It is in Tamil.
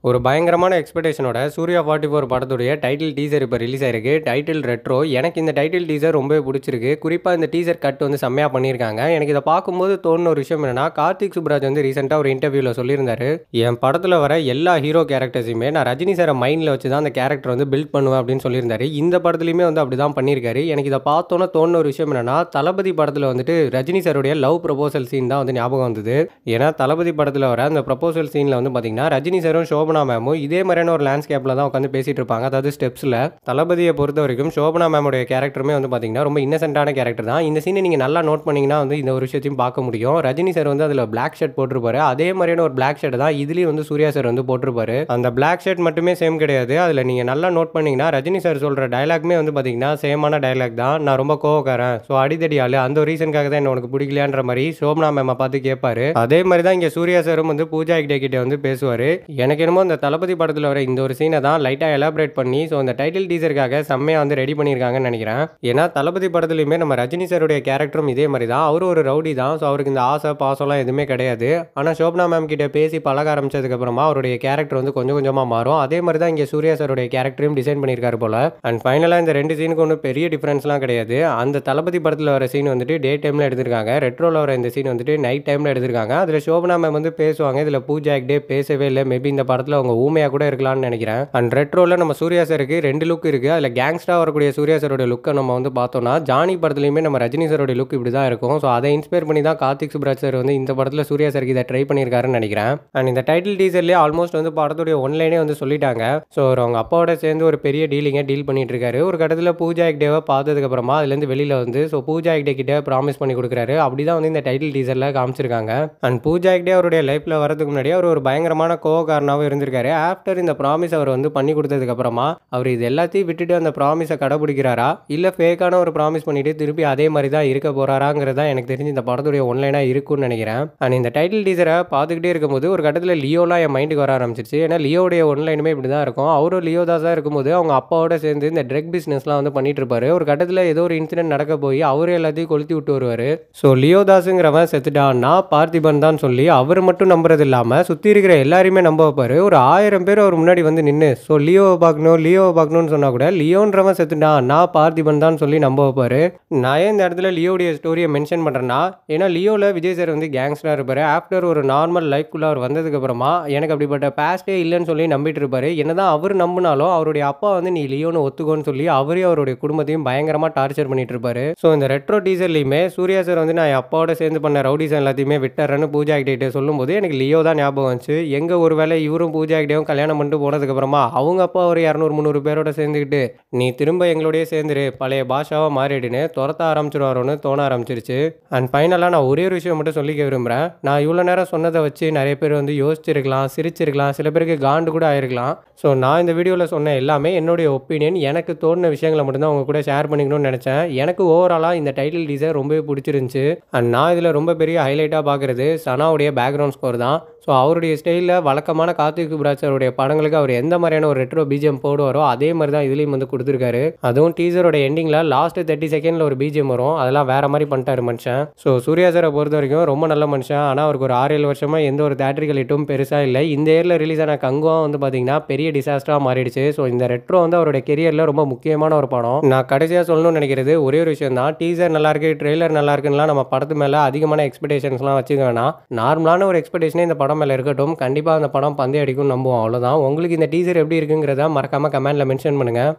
ஒரு பயங்கரமான எக்ஸ்பெக்டேஷனோட சூர்யா 44 படத்துடைய டைட்டில் டீசர் இப்போ ரிலீஸ் ஆயிருக்கு. Title retro. எனக்கு இந்த டைட்டில் டீசர் ரொம்பவே பிடிச்சிருக்கு. குறிப்பாக இந்த டீசர் கட் வந்து செம்மையாக பண்ணியிருக்காங்க. எனக்கு இதை பார்க்கும்போது தோணுன ஒரு விஷயம் என்னன்னா, கார்த்திக் சுப்ராஜ் வந்து ரீசெண்டாக ஒரு இன்டர்வியூவில் சொல்லியிருந்தாரு, என் படத்தில் வர எல்லா ஹீரோ கேரக்டர்ஸையுமே நான் ரஜினி சாரை மைண்டில் வச்சு தான் அந்த கேரக்டர் வந்து பில்ட் பண்ணுவேன் அப்படின்னு சொல்லியிருந்தாரு. இந்த படத்துலையுமே வந்து அப்படி தான் பண்ணியிருக்காரு. எனக்கு இதை பார்த்தோன்னே தோணுன ஒரு விஷயம் என்னன்னா, தளபதி படத்தில் வந்துட்டு ரஜினி சாருடைய லவ் ப்ரொபோசல் சீன் தான் வந்து ஞாபகம் வந்தது. ஏன்னா தளபதி படத்தில் வர அந்த ப்ரொபோசல் சீனில் வந்து பார்த்தீங்கன்னா, ரஜினி சாரும் சோபனா மேமும் இதே மாதிரியான ஒரு லேண்ட்ஸ்கேப்பில் தான் உட்காந்து பேசிட்டு இருப்பாங்க. அதாவது ஸ்டெப்ஸில். தளபதியை பொறுத்த வரைக்கும் சோபனா மேமுடைய கேரக்டருமே வந்து பார்த்தீங்கன்னா ரொம்ப இன்னசென்ட்டான கேரக்டர் தான். இந்த சீனை நீங்கள் நல்லா நோட் பண்ணீங்கன்னா வந்து இந்த ஒரு விஷயத்தையும் பார்க்க முடியும். ரஜினி சார் வந்து அதில் பிளாக் ஷர்ட் போட்டிருப்பாரு. அதே மாதிரியான ஒரு பிளாக் ஷர்ட் தான் இதுலேயும் வந்து சூர்யா சார் வந்து போட்டிருப்பாரு. அந்த பிளாக் ஷர்ட் மட்டுமே சேம் கிடையாது. அதில் நீங்கள் நல்லா நோட் பண்ணீங்கன்னா ரஜினி சார் சொல்கிற டயலாக்மே வந்து பார்த்தீங்கன்னா சேமான டயலாக் தான். நான் ரொம்ப கோவக்காரன், ஸோ அடிதடி ஆளு, அந்த ஒரு ரீசனுக்காக தான் என்ன உனக்கு பிடிக்கலையான்ற மாதிரி சோபனா மேமை பார்த்து கேட்பாரு. அதே மாதிரி தான் இங்கே சூர்யா சாரும் வந்து பூஜா ஹெக்டே கிட்ட வந்து பேசுவார். எனக்கு என்னமோ இந்த தளபதி படத்தில் வர இந்த ஒரு சீனை தான் லைட்டாக எலாபரேட் பண்ணி ஸோ அந்த டைட்டில் டீசருக்காக செம்மையாக வந்து ரெடி பண்ணியிருக்காங்கன்னு நினைக்கிறேன். ஏன்னா தளபதி படத்துலையுமே நம்ம ரஜினி சாருடைய கேரக்டரும் இதே மாதிரி தான். அவரும் ஒரு ரவுடி தான். ஸோ அவருக்கு இந்த ஆசை பாசம்லாம் எதுவுமே கிடையாது. ஆனால் சோபனா மேம் கிட்ட பேசி பழக ஆரம்பிச்சதுக்கப்புறமா அவருடைய கேரக்டர் வந்து கொஞ்சம் கொஞ்சமாக மாறும். அதே மாதிரி தான் இங்கே சூர்யா சாருடைய கேரக்டரையும் டிசைன் பண்ணியிருக்காரு போல. அண்ட் ஃபைனலாக இந்த ரெண்டு சீனுக்கு ஒன்றும் பெரிய டிஃப்ரென்ஸ்லாம் கிடையாது. அந்த தளபதி படத்தில் வர சீன் வந்துட்டு டே டைமில் எடுத்திருக்காங்க. ரெட்ரோவில் வர இந்த சீன் வந்துட்டு நைட் டைமில் எடுத்திருக்காங்க. அதில் சோபனா மேம் வந்து பேசுவாங்க. இதில் பூஜா ஹெக்டே பேசவே இல்லை. மேபி இந்த படத்தில் அவங்க ஊமையாக கூட இருக்கலாம்னு நினைக்கிறேன். அண்ட் ரெட்ரோவில் நம்ம சூர்யா சாருக்கு ரெண்டு லுக் இருக்குது. அதில் கேங்ஸ்டா வரக்கூடிய சூர்யா சாரோட லுக்கை நம்ம வந்து பார்த்தோம்னா, ஜானி படத்துலையுமே நம்ம ரஜினி சாரோட லுக் இப்படி தான் இருக்கும். ஸோ அதை இன்ஸ்பயர் பண்ணி தான் கார்த்திக் சுப்ராஜ் சார் வந்து இந்த படத்தில் சூர்யா சாருக்கு இதை ட்ரை பண்ணியிருக்காருன்னு நினைக்கிறேன். அண்ட் இந்த டைட்டில் டீசர்லேயே ஆல்மோஸ்ட் வந்து படத்துடைய ஒன்லைனே வந்து சொல்லிட்டாங்க. ஸோ அவங்க அப்பாவோட சேர்ந்து ஒரு பெரிய டீல் பண்ணிட்டு இருக்காரு. ஒரு கட்டத்தில் பூஜா ஹெக்டேவை பார்த்ததுக்கப்புறமா அதுலேருந்து வெளியில் வந்து ஸோ பூஜா ஹெக்டே கிட்ட ப்ராமிஸ் பண்ணி கொடுக்குறாரு. அப்படி தான் வந்து இந்த டைட்டில் டீசரில் காமிச்சிருக்காங்க. அண்ட் பூஜா ஹெக்டே அவருடைய லைஃப்பில் வரதுக்கு முன்னாடி அவர் ஒரு பயங்கரமான கோவக்காரனாகவும் இருந்திருக்காரு. ஆஃப்டர் இந்த ப்ராமிஸ் அவர் வந்து பண்ணி கொடுத்ததுக்கு அப்புறமா அவர் இது எல்லாத்தையும் விட்டுட்டு அந்த ப்ராமிஸை கடைபிடிக்கிறாரா, இல்லை ஃபேக்கான ஒரு ப்ராமிஸ் பண்ணிட்டு திருப்பி அதே மாதிரி தான் இருக்க போறாராங்கிறது தான் எனக்கு தெரிஞ்சு இந்த படத்துடைய ஒன்லைனாக இருக்கும்னு நினைக்கிறேன். அண்ட் இந்த டைட்டில் டீசரை பார்த்துக்கிட்டே இருக்கும்போது ஒரு கட்டத்தில் லியோலாம் என் மைண்டுக்கு வர ஆரம்பிச்சிருச்சு. ஏன்னா லியோடைய ஒன்லைனுமே இப்படி தான் இருக்கும். அவரும் லியோ தாஸாக இருக்கும்போது அவங்க அப்பாவோட சேர்ந்து இந்த ட்ரக் பிஸ்னஸ்லாம் வந்து பண்ணிட்டு இருப்பாரு. ஒரு கட்டத்தில் ஏதோ ஒரு இன்சிடென்ட் நடக்க போய் அவரே எல்லாத்தையும் கொளுத்தி விட்டு வருவார். ஸோ லியோ தாஸுங்கிறவன் செத்துட்டான்னா பார்த்திபன் தான் சொல்லி அவர் மட்டும் நம்புறது இல்லாமல் சுற்றி இருக்கிற எல்லாரையுமே நம்ப வைப்பார். ஒரு 1000 பேர் அவர் முன்னாடி வந்து நின்று ஸோ லியோவை பார்க்கணும்னு சொன்னால் கூட லியோன்றவன் செத்துட்டான் நான் பார்த்திபன் தான் சொல்லி நம்ப வைப்பார். நான் ஏன் இந்த இடத்துல லியோடைய ஸ்டோரியை மென்ஷன் பண்ணுறேன்னா, ஏன்னா லியோவில் விஜய் சார் வந்து கேங்ஸ்டராக இருப்பார். ஆஃப்டர் ஒரு நார்மல் லைஃப்குள்ளே அவர் வந்ததுக்கப்புறமா எனக்கு அப்படிப்பட்ட பாஸ்டே இல்லைன்னு சொல்லி நம்பிட்டு இருப்பார். என்னதான் அவர் நம்பினாலும் அவருடைய அப்பா வந்து நீ லியோன்னு ஒத்துக்கோன்னு சொல்லி அவரே அவருடைய குடும்பத்தையும் பயங்கரமாக டார்ச்சர் பண்ணிட்டு இருப்பாரு. ஸோ இந்த ரெட்ரோ டீசர்லையுமே சூர்யா சார் வந்து நான் என் அப்பாவோட சேர்ந்து பண்ண ரவுடிசம் எல்லாத்தையுமே விட்டுறேன்னு பூஜா ஹெக்டே சொல்லும்போது எனக்கு லியோ தான் ஞாபகம் வந்துச்சு. எங்கே ஒரு வேளை இவரும் பூஜா ஹெக்டேவும் கல்யாணம் பண்ணிட்டு போனதுக்கப்புறமா அவங்க அப்பா ஒரு 200-300 பேரோட சேர்ந்துக்கிட்டு நீ திரும்ப எங்களோடய சேர்ந்துரு பழைய பாஷாவாக மாறிடுன்னு துரத்த ஆரம்பிச்சிருவாரோன்னு தோண ஆரம்பிச்சிருச்சு. அண்ட் ஃபைனலாக நான் ஒரே ஒரு விஷயம் மட்டும் சொல்லிக்க விரும்புகிறேன். நான் இவ்வளோ நேரம் சொன்னதை வச்சு நிறைய பேர் வந்து யோசிச்சிருக்கலாம், சிரிச்சிருக்கலாம், சில பேருக்கு காண்டு கூட ஆயிருக்கலாம். ஸோ நான் இந்த வீடியோவில் சொன்ன எல்லாமே என்னுடைய ஒப்பீனியன், எனக்கு தோணுன விஷயங்களை மட்டும்தான் உங்க கூட ஷேர் பண்ணிக்கணும்னு நினச்சேன். எனக்கு ஓவராலாக இந்த டைட்டில் டீசர் ரொம்பவே பிடிச்சிருந்துச்சு. அண்ட் நான் இதில் ரொம்ப பெரிய ஹைலைட்டாக பார்க்குறது சனாவுடைய பேக்ரவுண்ட் ஸ்கோர் தான். ஸோ அவருடைய ஸ்டைலில் வழக்கமான கார்த்திக் சுப்ராஜ் சாருடைய படங்களுக்கு அவர் எந்த மாதிரியான ஒரு ரெட்ரோ பிஜிஎம் போடுவாரோ அதே மாதிரி தான் இதுலேயும் வந்து கொடுத்துருக்காரு. அதுவும் டீசரோட எண்டிங்கில் லாஸ்ட் 30 செகண்டில் ஒரு பிஜிஎம் வரும். அதெல்லாம் வேற மாதிரி பண்ணிட்டாரு மனுஷன். ஸோ சூர்யா சாரை பொறுத்த வரைக்கும் ரொம்ப நல்ல மனுஷன். ஆனால் அவருக்கு ஒரு 6-7 வருஷமாக எந்த ஒரு தேட்டரிக்கல் ஹிட்டும் பெருசாக இல்லை. இந்த இயரில் ரிலீஸ் ஆன கங்குவா வந்து பார்த்தீங்கன்னா பெரிய டிசாஸ்டராக மாறிடுச்சு. ஸோ இந்த ரெட்ரோ வந்து அவருடைய கெரியரில் ரொம்ப முக்கியமான ஒரு படம். நான் கடைசியாக சொல்லணும்னு நினைக்கிறது ஒரே ஒரு விஷயம் தான். டீசர் நல்லா இருக்கு, ட்ரெய்லர் நல்லா இருக்குன்னா நம்ம படத்து மேலே அதிகமான எக்ஸ்பெக்டேஷன்ஸ்லாம் வச்சுக்க வேணாம். நார்மலான ஒரு எக்ஸ்பெக்டேஷனே இந்த படம் மேலே இருக்கட்டும். கண்டிப்பாக அந்த படம் பந்தயம் அடிக்கும் நம்புவோம். அவ்வளோதான். உங்களுக்கு இந்த டீசர் எப்படி இருக்குங்கிறத மறக்காமல் கமெண்ட்டில் மென்ஷன் பண்ணுங்கள்.